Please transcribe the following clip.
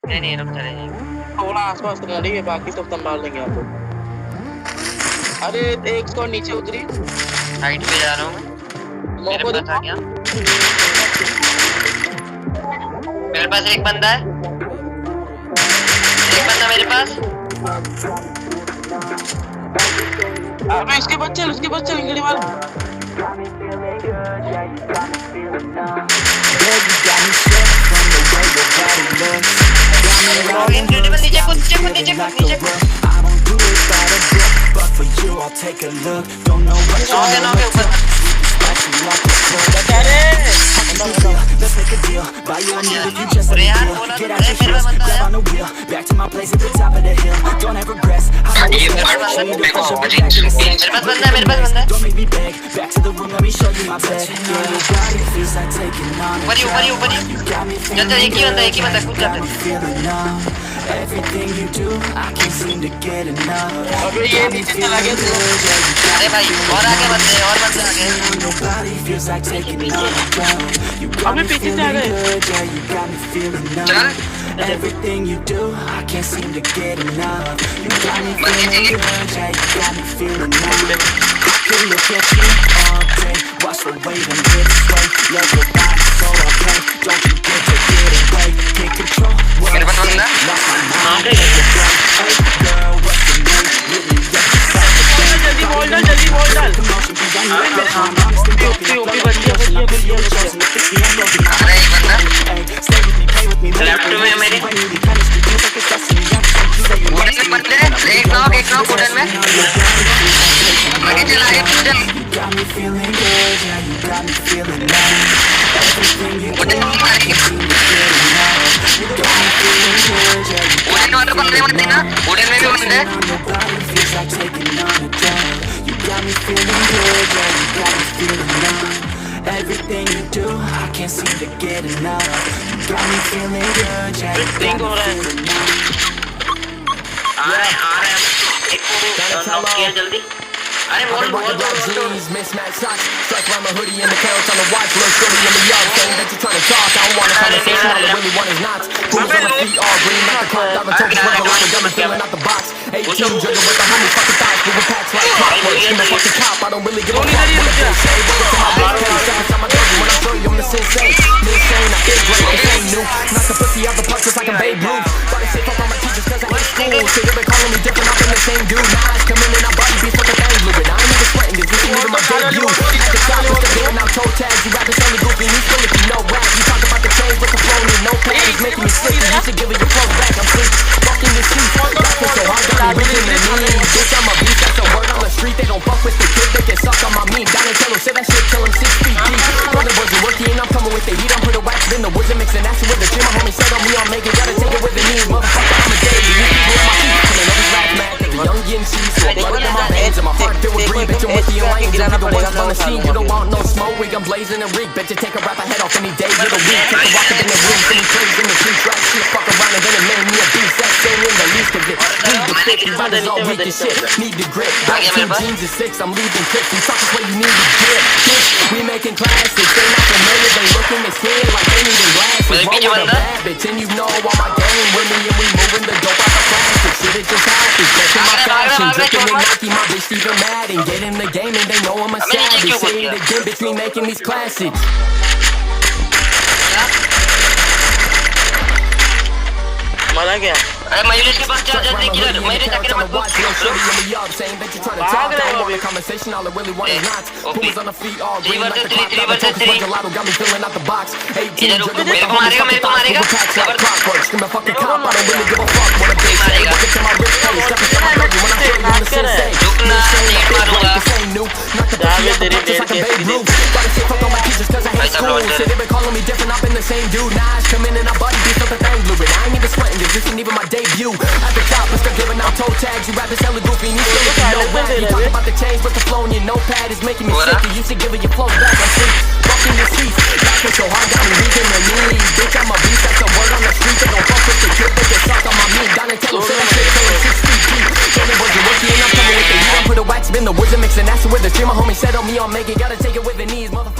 नहीं रुक चले जाएंगे। थोड़ा आसपास खड़ी है, बाकी सब संभाल लेंगे आपको। अरे एक स्क्वाड नीचे उतरी, हाइट पे जा रहा हूँ मैं। मेरे पास आ गया, मेरे पास एक बंदा है, एक बंदा मेरे पास। अबे उसके बच्चे इंगली मार। इनक्रेडिबल, नीचे कूद, नीचे कूद, नीचे कूद, नीचे कूद। नौके ऊपर। अरे यार बोला तो मेरे पास बंदा है। मेरे पास बंदा है। ऊपर ही चल एक ही बंदा कूद जाता है। अबे ये नीचे चला गया तू। अरे भाई और आगे बंदे आ गए। अबे पीछे से आ गए। चल Everything you do, I can't seem to get enough. You got me feeling good, yeah, you got me feeling numb. I could look at you all day, watch the way them hips sway. Love your body, so I play. Don't you get to get away, can't control what I say. Lost my mind, let you go. Hey girl, what's your name? Really exercise the game. जल्दी बोल डाल। अरे एक बंदा left में मेरे wooden में बंदे, एक नॉक वुडन में आगे चल वुडन वाटर बंदे मत देना, वुडन में भी बंदे। Everything you do, I can't seem to get enough. You got me feeling good, yeah, you got me feeling numb. आ रहे एक को नॉक किया जल्दी। अरे बोल jeans, mismatched socks, striped around my hoodie and the carrots on the watch. Little shorty in the yard saying that you're trying to talk. I don't want a conversation, all I really want is knots. Boomers on my feet, all green like the clock. Diving toes, rubber like a gummy, feeling out the box. 18, juggling with the homies, fucking thoughts, moving packs like clockwork. I'm a fucking cop, I don't really give a fuck what they say. Welcome to my big case, step inside my dungeon when I show you I'm the sensei. Insane, I feel great, this ain't new. Knock the pussy out the park just like a Babe Ruth. Body safe up on my teachers cause I hate school. Say they been calling me different, I've been the same dude. Now I come in and I body beef with the thing fluid. I ain't even sweating, this isn't even my debut. At the top, with the giving out toe tags. You rappers only goofy, you still if you know rap. You talk about the change with the phone and no pad. It's making me sick, you should give it your clothes back. I'm sick, fucking this seat. Rapping so hard, got me reaching the knees. Bitch, I'm a beast, that's a word on the street. They don't fuck with the kid, they can suck on my meat. Donatello said that shit kill him 6 feet deep. Brother wasn't working and I'm coming with the heat. I'm pretty wax in the woods and mixing acid with the gym. My homie said on me, I'll make it, gotta take it with the knees. Motherfucker, I'm a day, you people on my feet. Coming up his life, man, cause young and cheese. So blood in my veins and my heart filled with greed. Bitch, I'm with the lanes and we the ones on the scene. You don't want no smoke, we gon' blazing and reek. Bet you take a rap ahead off any day, you're the weak. Take a rock up in the room, singing praise in the street. Rap shit, fuck around and then it made me a beast. That's saying in the least of it. Need the fit, these riders all weak as shit. Need the grip, got 2 jeans and 6. I'm leaving quick, these talkers where you need to get. Bitch, we making classics. They not familiar, they looking at skin like they needing glasses. Roll with a bad bitch, and you know all my game with me. And we moving the dope out the plastic. Shit, it just happens. Checking my fashion, dripping in Nike. My bitch Steven Madden. Get in the game and they know I'm a savage. Say it again, bitch, me making these classics. मारा गया। अरे मयूरेश के पास चल जल्दी किधर, मयूरेश जाके मत भाग रहे हो अभी। Conversation, all I really want is knots. Boomers on the feet, all green like the three, clock. Diving toes, bunch of lotto, got me filling out the box. 18, juggling with the homies, fucking thoughts, moving packs like clockwork. Scream a fucking cop, I don't really give a fuck what a bitch say. Welcome to my rich place, step inside my dungeon when I show you I'm the sensei. Insane, I feel great, this ain't new. Knock the pussy out the park just like a Babe Ruth. Gotta say fuck on my teachers cause I hate school. Say they been calling me different, I've been the same dude. Now I come in and I body beef with the thing fluid. I ain't even sweating, this isn't even my debut. At the top, let's start giving out toe tags. You rappers hella goofy and you still if you know rap. You talk about the change with the flow and your notepad is making me sick. You should give it your flows back. I'm sick, fucking this seat. Laughing so hard, got me reaching the knees. Bitch, I'm a beast, that's a word on the street. They don't fuck with the kid, they can suck on my meat. Donatello said that shit till I'm 6 feet deep. Jordan was a rookie and I'm coming with the heat. I'm put a wax in the woods and mixing acid with the stream. My homie said on me, I'll make it. Gotta take it with the knees, motherfucker.